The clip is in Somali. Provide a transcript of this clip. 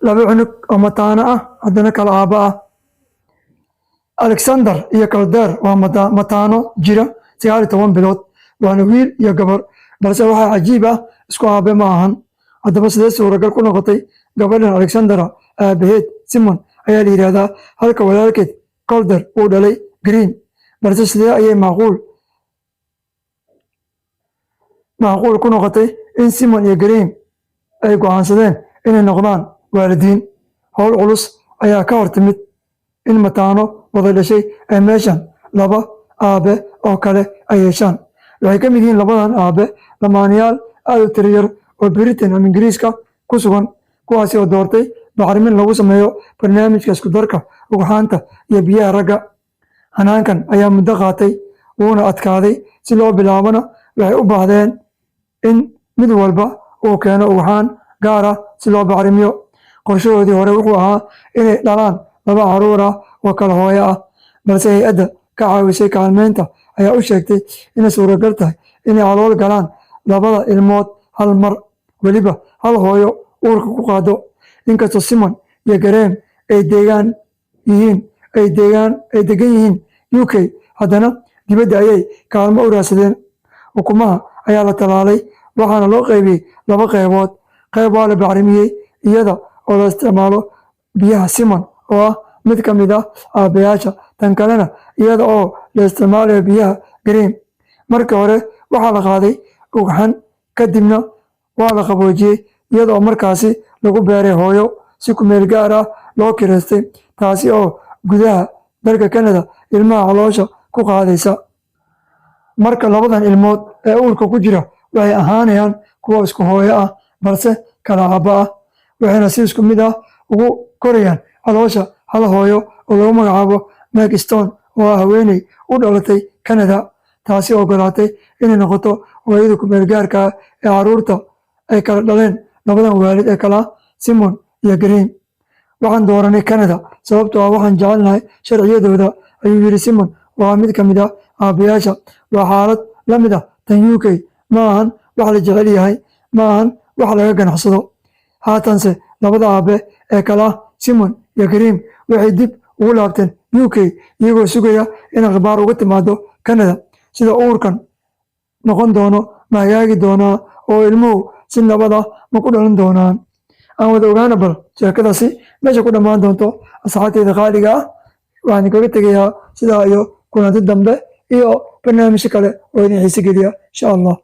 laba cunug oo mataano ah haddana kala aabba ah. Alexander iyo Calder waa mataano jira 19 bilood, waana wiil iyo gabar, balse waxaa cajiib ah isku aabe ma ahan. Haddaba sidee suuragal ku noqotay gabadhan Alexandera aabaheed Simon ayaa la yidhaahdaa, halka walaalkeed Calder uu dhalay Green, balse sidee ayay macquul ku noqotay in Simon iyo Green ay go'aansadeen inay noqdaan waalidiin? Howl culus ayaa ka hor timid in mataano wada dhashay ay meeshan laba aabe oo kale ay yeeshaan. Waxay ka mid yihiin labadan aabe lamaanayaal aad u tiro yar oo Britain ama Ingiriiska ku sugan, kuwaasi oo doortay bacrimin lagu sameeyo barnaamijka isku darka ugxaanta iyo biyaha ragga. Hanaankan ayaa muddo qaatay wuuna adkaaday. Si loo bilaabana waxay u baahdeen in mid walba uu keeno ugxaan gaar ah si loo bacrimiyo. Qorshahoodii hore wuxuu ahaa inay dhalaan 2 caruur ah oo kala hooyo ah, balse hay-adda ka caawisay kaalmeynta ayaa u sheegtay inay suuragal tahay inay calool galaan labada ilmood hal mar, weliba hal hooyo uurka ku qaado. Inkastoo Simon iyo Graham ay degan yihiin UK, haddana dibadda ayay kaalmo u raadsadeen. Ukumaha ayaa la talaalay, waxaana loo qaybiyey 2 qaybood. Qayb waa la bacrimiyey iyada oo la isticmaalo biyaha Simon oo ah mid ka mid ah aabayaasha, tan kalena iyada oo la isticmaalayo biyaha Graham. Markii hore waxaa la qaaday ugxan, kadibna waa la qaboojiyey iyada oo markaasi lagu beeray hooyo si ku meel gaar ah loo kireystay, taasi oo gudaha dalka Canada ilmaha caloosha ku qaadaysa. Marka labadan ilmood ee uurka ku jira waxay ahaanayaan kuwo isku hooyo ah balse kala aabba ah, waxayna si isku mid ah ugu korayaan caloosha hal hooyo oo lagu magacaabo Meg Stone oo ah haweeney u dhalatay Canada, taasi oo ogolaatay inay noqoto hooyada ku meel gaarka ah ee caruurta ay kala dhaleen labadan waalid ee kala Simon iyo Green. Waxaan dooranay Canada sababtoo ah waxaan jecelnahay sharciyadooda, ayuu yiri Simon, waa mid ka mid ah aabayaasha. Waa xaalad la mid ah tan UK, ma ahan wax la jecel yahay, ma ahan wax laga ganacsado. Haatanse labada aabe ee kala Simon iyo Green waxay dib ugu laabteen UK iyagoo sugaya in akhbaar uga timaado Canada sida uurkan noqon doono, ma hagaagi doonaa oo ilmuhu si nabad ah ma ku dhalan doonaan. Aan wada ogaana bal sheekadaasi meesha ku dhammaan doonto. Asxaabteyda qaaliga ah, waxaan kaga tegayaa sidaa iyo kulanti dambe iyo barnaamijyo kale oo idin xiise geliya insha Allah.